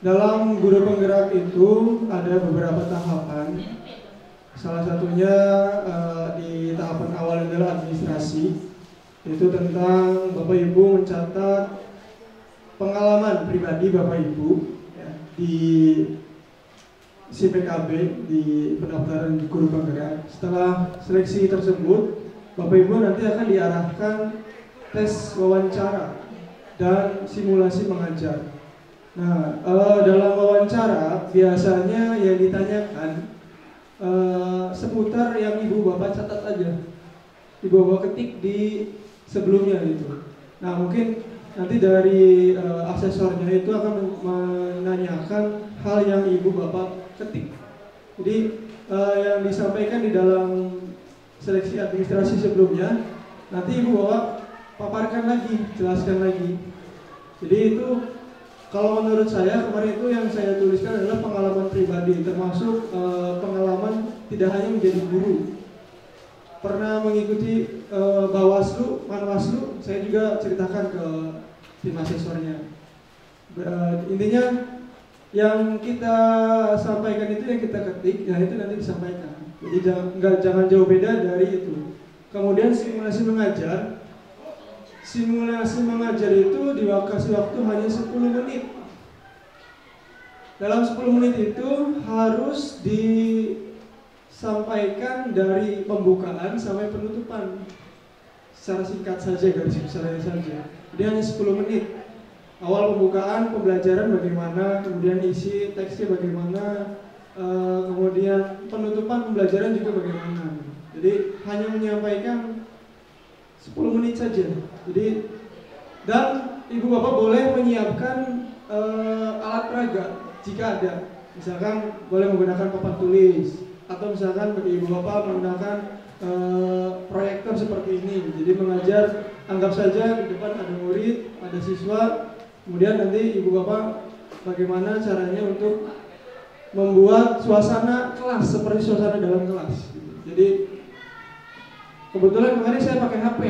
Dalam guru penggerak itu ada beberapa tahapan. Salah satunya di tahapan awal adalah administrasi, yaitu tentang Bapak Ibu mencatat pengalaman pribadi Bapak Ibu ya, di CPKB, di pendaftaran guru penggerak. Setelah seleksi tersebut, Bapak Ibu nanti akan diarahkan tes wawancara dan simulasi mengajar. Nah, dalam wawancara biasanya yang ditanyakan seputar yang Ibu Bapak catat aja, Ibu Bapak ketik di sebelumnya gitu. Nah, mungkin nanti dari asesornya itu akan menanyakan hal yang Ibu Bapak ketik. Jadi yang disampaikan di dalam seleksi administrasi sebelumnya, nanti Ibu Bapak paparkan lagi, jelaskan lagi. Jadi itu kalau menurut saya kemarin itu yang saya tuliskan adalah pengalaman pribadi, termasuk pengalaman tidak hanya menjadi guru. Pernah mengikuti Bawaslu, Panwaslu, saya juga ceritakan ke tim asesornya. Intinya yang kita sampaikan itu yang kita ketik, ya itu nanti disampaikan. Jadi jangan jauh beda dari itu. Kemudian simulasi mengajar. Simulasi mengajar itu dikasih waktu hanya 10 menit. Dalam 10 menit itu harus disampaikan dari pembukaan sampai penutupan secara singkat saja, garis besarnya saja. Jadi hanya 10 menit. Awal pembukaan, pembelajaran bagaimana, kemudian isi teksnya bagaimana, kemudian penutupan pembelajaran juga bagaimana. Jadi hanya menyampaikan 10 menit saja. Jadi dan Ibu Bapak boleh menyiapkan alat peraga jika ada. Misalkan boleh menggunakan papan tulis, atau misalkan bagi Ibu Bapak menggunakan proyektor seperti ini. Jadi mengajar, anggap saja di depan ada murid, ada siswa, kemudian nanti Ibu Bapak bagaimana caranya untuk membuat suasana kelas seperti suasana dalam kelas. Jadi kebetulan kemarin saya pakai HP,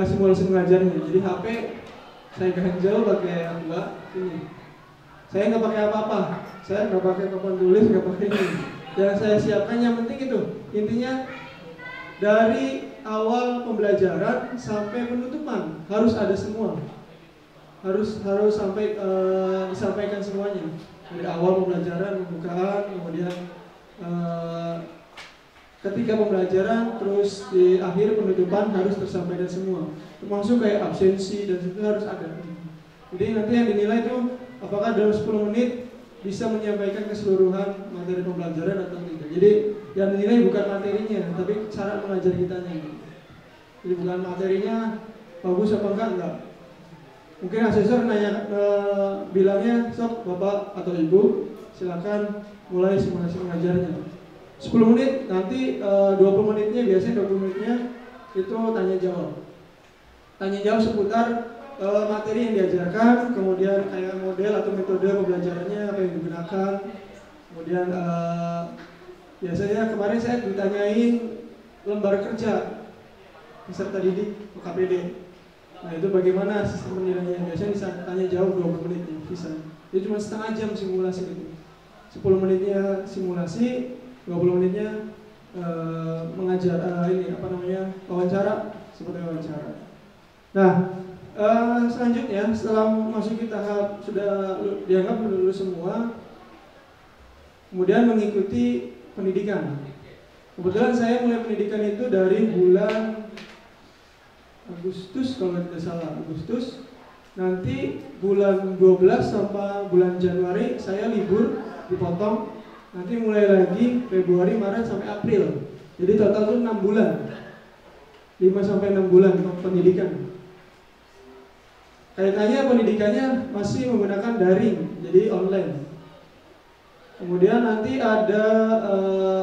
simulasi mengajarnya. Jadi HP saya ganjel pakai yang dua ini. Saya nggak pakai apa-apa, saya nggak pakai papan tulis, nggak pakai ini. Yang saya siapkan yang penting itu, intinya dari awal pembelajaran sampai penutupan harus ada semua, harus sampai disampaikan semuanya. Dari awal pembelajaran, pembukaan, kemudian ketika pembelajaran, terus di akhir penutupan harus tersampaikan semua, termasuk kayak absensi dan itu harus ada. Jadi nanti yang dinilai itu apakah dalam 10 menit bisa menyampaikan keseluruhan materi pembelajaran atau tidak. Jadi yang dinilai bukan materinya, tapi cara mengajar kitanya. Jadi bukan materinya bagus apa enggak. Mungkin asesor nanya, bilangnya, sok Bapak atau Ibu silakan mulai simulasi mengajarnya. 10 menit, nanti 20 menitnya, biasanya 20 menitnya itu tanya jawab. Tanya jawab seputar materi yang diajarkan, kemudian kayak model atau metode pembelajarannya apa yang digunakan. Kemudian biasanya kemarin saya ditanyain lembar kerja peserta didik KPD. Nah itu bagaimana sistem penilaiannya, biasanya bisa tanya jawab 20 menit ya, bisa. Itu cuma setengah jam simulasi itu. 10 menitnya simulasi, 20 menitnya mengajar wawancara, seperti wawancara. Nah, selanjutnya setelah masuk ke tahap sudah dianggap lulus semua, kemudian mengikuti pendidikan. Kebetulan saya mulai pendidikan itu dari bulan Agustus kalau tidak salah, Agustus. Nanti bulan 12 sampai bulan Januari saya libur, dipotong. Nanti mulai lagi Februari, Maret sampai April. Jadi total itu 6 bulan. 5 sampai 6 bulan pendidikan. Kaitannya pendidikannya masih menggunakan daring, jadi online. Kemudian nanti ada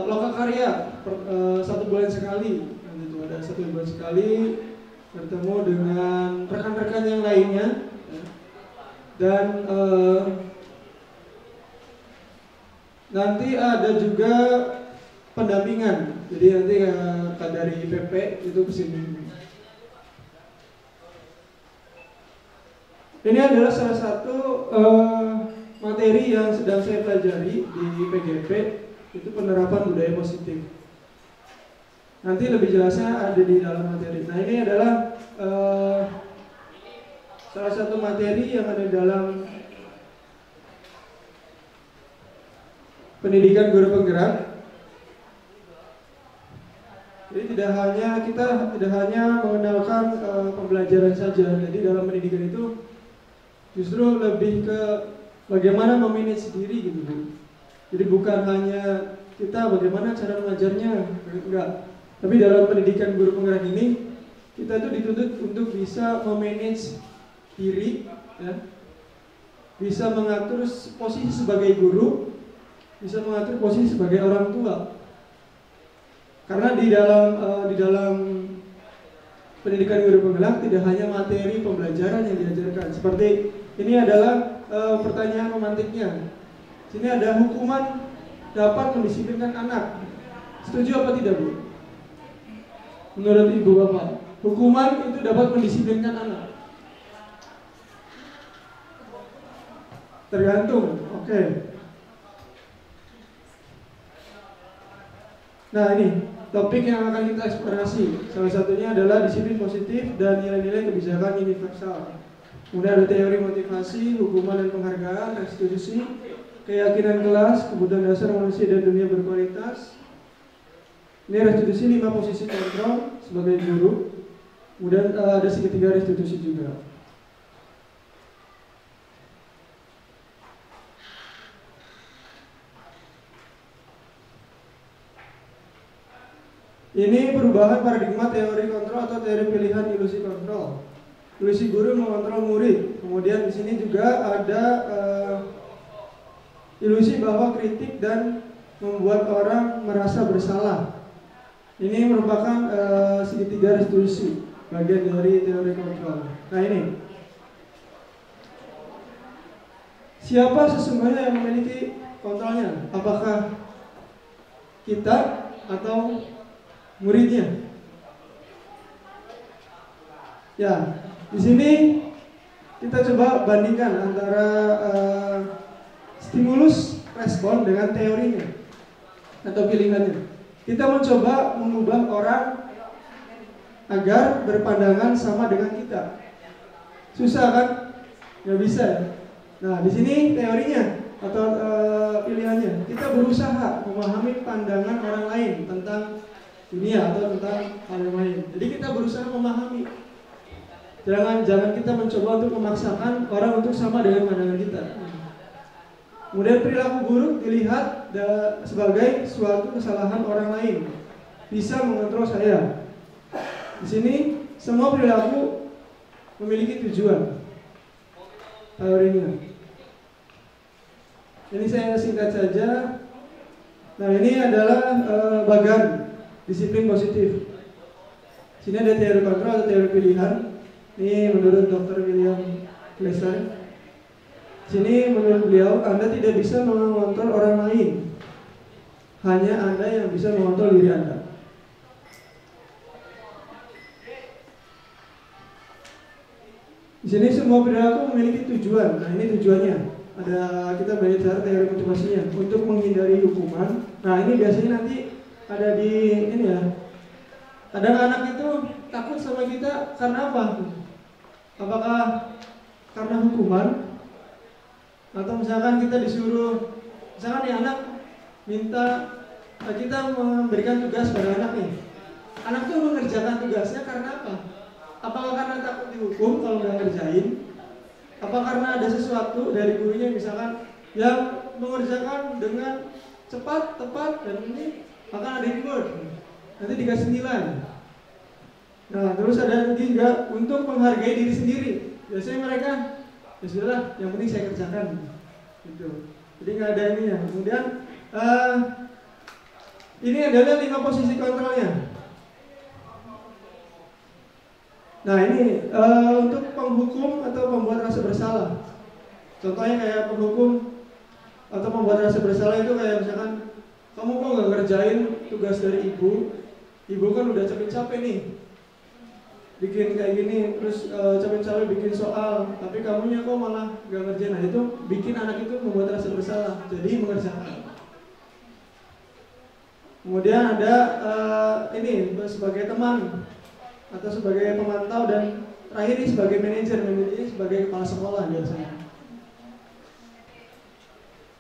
lokakarya 1 bulan sekali. Nanti itu ada 1 bulan sekali bertemu dengan rekan-rekan yang lainnya, dan nanti ada juga pendampingan. Jadi nanti dari PP itu kesini. Ini adalah salah satu materi yang sedang saya pelajari di PGP itu penerapan budaya positif. Nanti lebih jelasnya ada di dalam materi. Nah, ini adalah salah satu materi yang ada dalam pendidikan guru penggerak. Jadi kita tidak hanya mengenalkan pembelajaran saja. Jadi dalam pendidikan itu justru lebih ke bagaimana memanage diri gitu. Jadi bukan hanya kita bagaimana cara mengajarnya, enggak. Tapi dalam pendidikan guru penggerak ini kita tuh dituntut untuk bisa memanage diri, ya. Bisa mengatur posisi sebagai guru, bisa mengatur posisi sebagai orang tua. Karena di dalam pendidikan guru penggerak tidak hanya materi pembelajaran yang diajarkan. Seperti ini adalah pertanyaan memantiknya. Sini ada hukuman dapat mendisiplinkan anak. Setuju apa tidak, Bu? Menurut Ibu Bapak, hukuman itu dapat mendisiplinkan anak? Tergantung, oke. Nah, ini topik yang akan kita eksplorasi. Salah satunya adalah disiplin positif dan nilai-nilai kebijakan universal. Kemudian ada teori motivasi, hukuman dan penghargaan, restitusi, keyakinan kelas, kebutuhan dasar manusia dan dunia berkualitas. Ini restitusi 5 posisi kontrol sebagai guru. Kemudian ada segitiga restitusi juga. Ini perubahan paradigma teori kontrol atau teori pilihan ilusi kontrol. Ilusi guru mengontrol murid. Kemudian di sini juga ada ilusi bahwa kritik dan membuat orang merasa bersalah. Ini merupakan segitiga restitusi, bagian dari teori kontrol. Nah, ini siapa sesungguhnya yang memiliki kontrolnya? Apakah kita atau muridnya? Ya, di sini kita coba bandingkan antara stimulus respon dengan teorinya atau pilihannya. Kita mencoba mengubah orang agar berpandangan sama dengan kita. Susah kan? Nggak bisa. Nah, di sini teorinya atau pilihannya. Kita berusaha memahami pandangan orang lain tentang dunia atau tentang hal yang lain. Jadi kita berusaha memahami. Jangan kita mencoba untuk memaksakan orang untuk sama dengan pandangan kita. Kemudian perilaku buruk dilihat sebagai suatu kesalahan orang lain. Bisa mengontrol saya. Di sini semua perilaku memiliki tujuan. Teorinya. Ini saya singkat saja. Nah, ini adalah bagan disiplin positif. Sini ada teori kontrol atau teori pilihan. Ini menurut Dr. William Glasser. Sini menurut beliau, Anda tidak bisa mengontrol orang lain, hanya Anda yang bisa mengontrol diri Anda. Di sini semua perilaku memiliki tujuan. Nah, ini tujuannya. Ada kita belajar teori motivasinya untuk menghindari hukuman. Nah, ini biasanya nanti ada di ini ya. Kadang anak itu takut sama kita karena apa? Apakah karena hukuman? Atau misalkan kita disuruh, misalkan nih anak minta kita memberikan tugas pada anak nih. Anak tuh mengerjakan tugasnya karena apa? Apakah karena takut dihukum kalau nggak ngerjain? Apa karena ada sesuatu dari gurunya misalkan yang mengerjakan dengan cepat, tepat, dan ini akan ada reward, nanti dikasih nilai. Nah, terus ada lagi juga untuk menghargai diri sendiri. Biasanya mereka ya sudahlah, yang penting saya kerjakan gitu. Jadi nggak ada ini ya. Kemudian ini adalah 5 posisi kontrolnya. Nah, ini untuk penghukum atau pembuat rasa bersalah. Contohnya kayak penghukum atau pembuat rasa bersalah itu kayak misalkan kamu kok nggak ngerjain tugas dari ibu kan udah capek-capek nih. bikin kayak gini, terus cawe-cawe bikin soal, tapi kamunya kok malah gak ngerjain. Nah itu bikin anak itu membuat rasa bersalah, jadi mengerjakan. Kemudian ada ini sebagai teman atau sebagai pemantau, dan terakhir ini sebagai manajer ini sebagai kepala sekolah biasanya.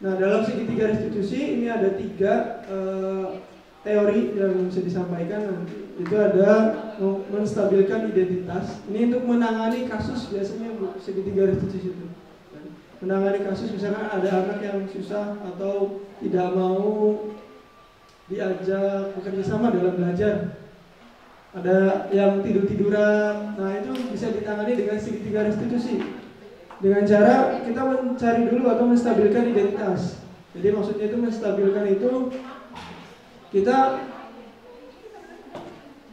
Nah dalam segitiga restitusi ini ada 3 teori yang bisa disampaikan. Itu ada menstabilkan identitas. Ini untuk menangani kasus biasanya segitiga restitusi itu. Menangani kasus misalkan ada anak yang susah atau tidak mau diajak bekerja sama dalam belajar, ada yang tidur-tiduran. Nah itu bisa ditangani dengan segitiga restitusi dengan cara kita mencari dulu atau menstabilkan identitas. Jadi maksudnya itu menstabilkan itu kita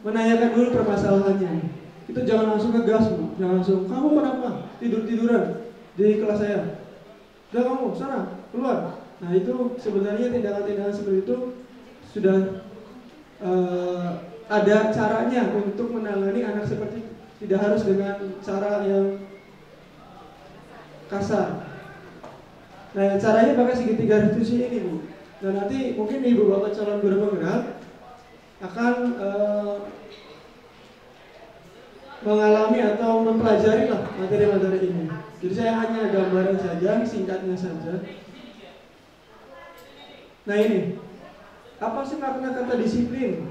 menanyakan dulu permasalahannya. Itu jangan langsung ngegas, Bu. Jangan langsung, kamu kenapa tidur-tiduran di kelas saya? Udah kamu sana keluar. Nah itu sebenarnya tindakan-tindakan seperti itu sudah ada caranya untuk menangani anak seperti itu. Tidak harus dengan cara yang kasar. Nah caranya pakai segitiga restitusi ini, Bu. Dan nanti mungkin ibu bapak calon guru penggerak akan mengalami atau mempelajari lah materi-materi ini. Jadi saya hanya gambaran saja, singkatnya saja. Nah ini, apa sih makna kata disiplin?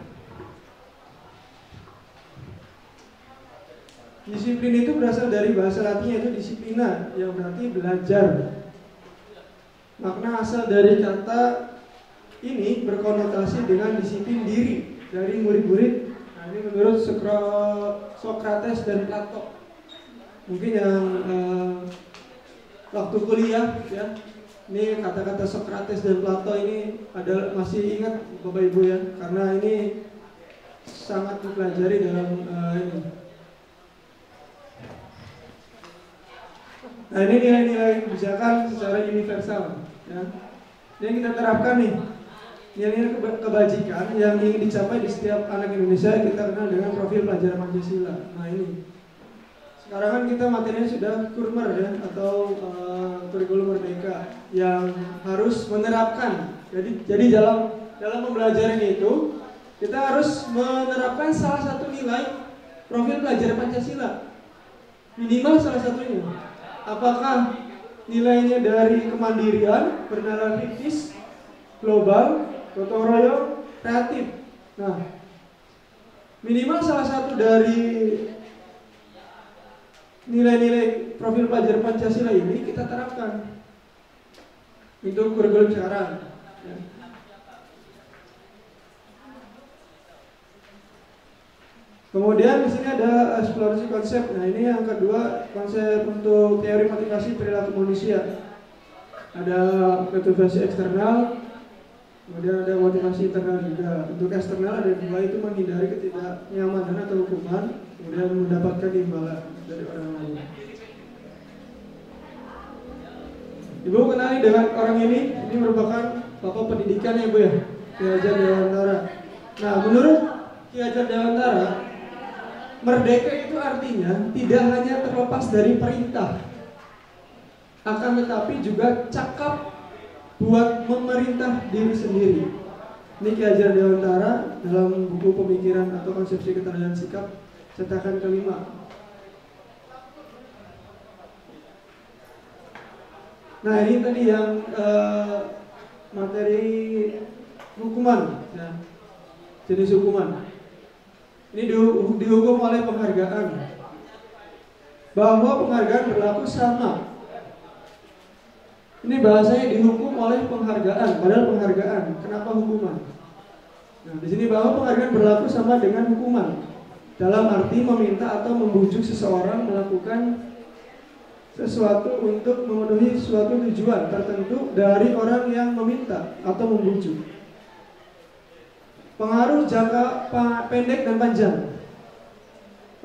Disiplin itu berasal dari bahasa Latinnya itu disiplina, yang berarti belajar. Makna asal dari kata ini berkonotasi dengan disiplin diri dari murid-murid. Nah ini menurut Sokrates dan Plato. Mungkin yang waktu kuliah ya, ini kata-kata Sokrates dan Plato ini ada masih ingat Bapak Ibu ya, karena ini sangat dipelajari dalam ini. Nah ini nilai-nilai kebijakan secara universal ya. Ini kita terapkan nih. Nilai kebajikan yang ingin dicapai di setiap anak Indonesia kita kenal dengan profil pelajaran Pancasila. Nah ini, sekarang kan kita materinya sudah kurmer ya, atau kurikulum merdeka yang harus menerapkan. Jadi dalam pembelajaran itu kita harus menerapkan salah satu nilai profil pelajaran Pancasila, minimal salah satunya. Apakah nilainya dari kemandirian, bernalar kritis, global, gotong royong, kreatif. Nah, minimal salah satu dari nilai-nilai profil pelajar Pancasila ini kita terapkan untuk kurikulum sekarang. Ya. Kemudian di sini ada eksplorasi konsep. Nah, ini yang kedua, konsep untuk teori motivasi perilaku manusia. Ada motivasi eksternal, kemudian ada motivasi internal juga. Untuk eksternal ada 2, itu menghindari ketidaknyamanan atau hukuman, kemudian mendapatkan imbalan dari orang lain. Ibu kenali dengan orang ini merupakan Bapak pendidikan ya Bu ya, Ki Hajar Dewantara. Nah menurut Ki Hajar Dewantara, merdeka itu artinya tidak hanya terlepas dari perintah, akan tetapi juga cakap buat memerintah diri sendiri. Ini Ki Hajar Dewantara dalam buku pemikiran atau konsepsi keterangan sikap cetakan kelima. Nah ini tadi yang materi hukuman ya. Jenis hukuman ini dihukum oleh penghargaan, bahwa penghargaan berlaku sama. Ini bahasanya dihukum oleh penghargaan, padahal penghargaan. Kenapa hukuman? Nah, di sini bahwa penghargaan berlaku sama dengan hukuman, dalam arti meminta atau membujuk seseorang melakukan sesuatu untuk memenuhi suatu tujuan tertentu dari orang yang meminta atau membujuk. Pengaruh jangka pendek dan panjang.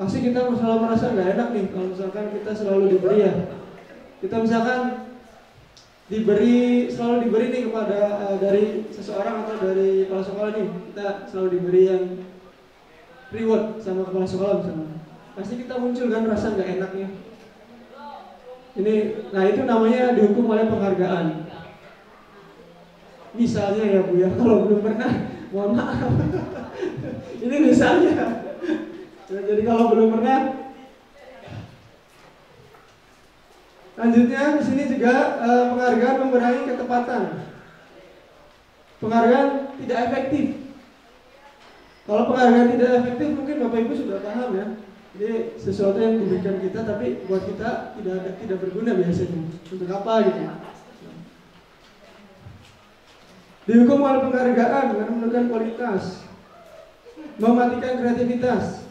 Pasti kita selalu merasa nggak enak nih kalau misalkan kita selalu diberi ya. Kita misalkan selalu diberi nih kepada dari seseorang atau dari kepala sekolah nih, kita selalu diberi yang reward sama kepala sekolah misalnya. pasti kita muncul kan rasa nggak enaknya. Nah itu namanya dihukum oleh penghargaan. Misalnya ya Bu ya, kalau belum pernah, mohon maaf. Ini misalnya. Jadi kalau belum pernah, lanjutnya di sini juga penghargaan mengurangi ketepatan. Penghargaan tidak efektif. Kalau penghargaan tidak efektif, mungkin Bapak Ibu sudah paham ya. Jadi sesuatu yang diberikan kita, tapi buat kita tidak berguna biasanya. Untuk apa gitu? Dihukum oleh penghargaan dengan menurunkan kualitas, mematikan kreativitas,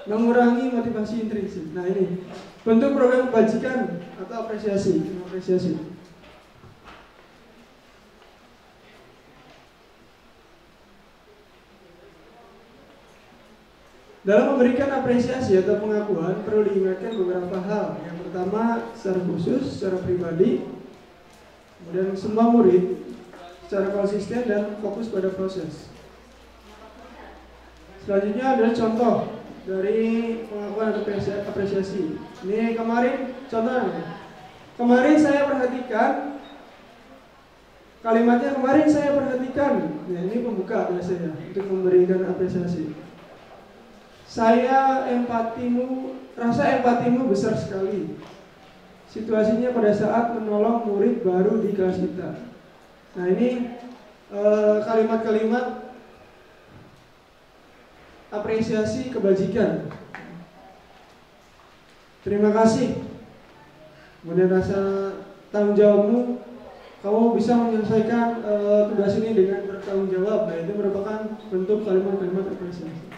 mengurangi motivasi intrinsik. Nah ini bentuk program kebajikan atau apresiasi. Dalam memberikan apresiasi atau pengakuan perlu diingatkan beberapa hal. Yang pertama secara khusus, secara pribadi, kemudian semua murid secara konsisten dan fokus pada proses. Selanjutnya adalah contoh dari pengakuan atau apresiasi. Ini kemarin contohnya. Kemarin saya perhatikan kalimatnya, kemarin saya perhatikan. Nah, ini pembuka biasanya untuk memberikan apresiasi. Rasa empatimu besar sekali. Situasinya pada saat menolong murid baru di kelas kita. Nah ini kalimat-kalimat apresiasi kebajikan. Terima kasih. Kemudian rasa tanggung jawabmu, kamu bisa menyelesaikan tugas ini dengan bertanggung jawab. Nah itu merupakan bentuk kalimat-kalimat apresiasi.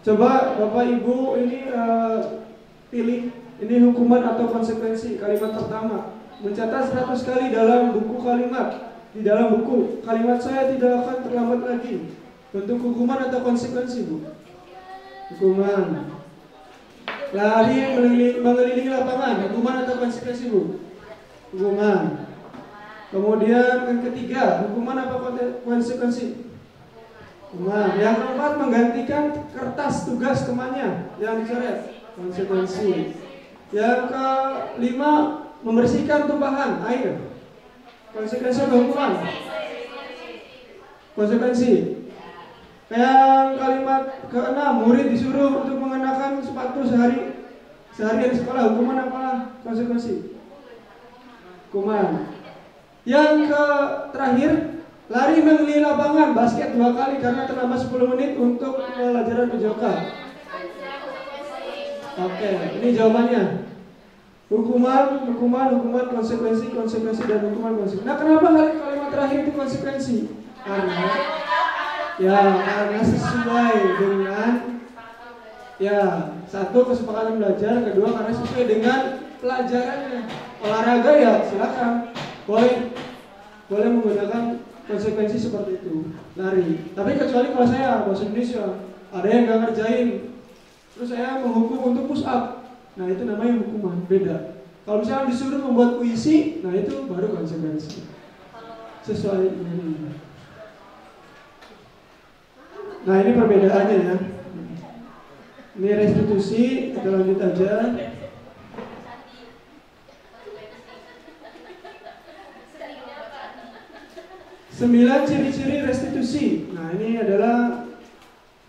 Coba Bapak Ibu ini pilih, ini hukuman atau konsekuensi. Kalimat pertama, mencatat 100 kali dalam buku kalimat. Di dalam buku, kalimat saya tidak akan terlambat lagi. Bentuk hukuman atau konsekuensi Bu? Hukuman. Lari mengelilingi lapangan, hukuman atau konsekuensi Bu? Hukuman. Kemudian yang ketiga, hukuman apa konsekuensi? Hukuman. Yang keempat, menggantikan kertas tugas temannya yang dicoret, konsekuensi. Yang kelima, membersihkan tumpahan air, konsekuensi atau hukuman? Konsekuensi. Yang kalimat keenam, murid disuruh untuk mengenakan sepatu sehari di sekolah, hukuman apa konsekuensi? Hukuman. Yang terakhir, lari mengelilingi lapangan basket 2 kali karena terlambat 10 menit untuk pelajaran PJOK. Oke, ini jawabannya. Hukuman, konsekuensi, dan hukuman. Nah, kenapa kalimat terakhir itu konsekuensi? Karena sesuai dengan satu, kesepakatan belajar, kedua karena sesuai dengan pelajarannya. Olahraga ya silakan, boleh menggunakan konsekuensi seperti itu, lari. Tapi kecuali kalau saya bahasa Indonesia, ada yang nggak ngerjain, terus saya menghukum untuk push up, nah itu namanya hukuman, beda. Kalau misalnya disuruh membuat puisi, nah itu baru konsekuensi. Sesuai ini. Nah ini perbedaannya ya. Ini restitusi, kita lanjut aja. 9 ciri-ciri restitusi. Nah ini adalah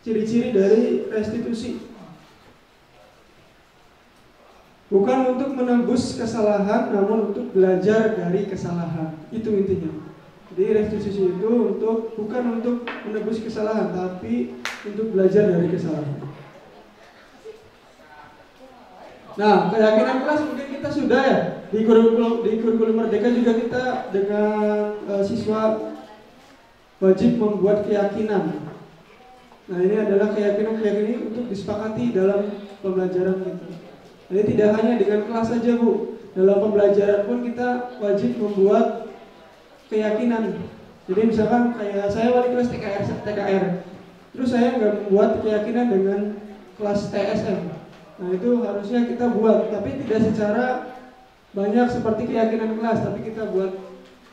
ciri-ciri dari restitusi. Bukan untuk menembus kesalahan, namun untuk belajar dari kesalahan. Itu intinya. Jadi restitusi itu bukan untuk menembus kesalahan, tapi untuk belajar dari kesalahan. Nah, keyakinan kelas mungkin kita sudah ya. Di kurikulum Merdeka juga kita dengan siswa wajib membuat keyakinan. Nah ini adalah keyakinan untuk disepakati dalam pembelajaran kita. Jadi tidak hanya dengan kelas saja Bu, dalam pembelajaran pun kita wajib membuat keyakinan. Jadi misalkan kayak saya wali kelas TKR, terus saya nggak membuat keyakinan dengan kelas TSM. Nah itu harusnya kita buat, tapi tidak secara banyak seperti keyakinan kelas, tapi kita buat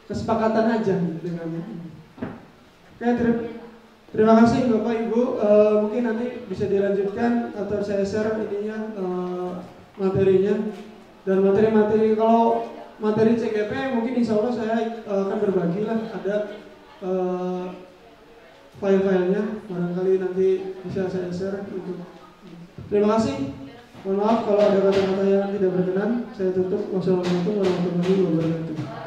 kesepakatan aja dengan. Oke, Terima kasih Bapak Ibu. Mungkin nanti bisa dilanjutkan atau saya share ininya materinya dan materi-materi. Kalau materi CGP mungkin insya Allah saya akan berbagi lah, ada file-filenya, barangkali nanti bisa saya share untuk. Terima kasih. Mohon maaf kalau ada kata-kata yang tidak berkenan. Saya tutup. Wassalamualaikum warahmatullahi wabarakatuh.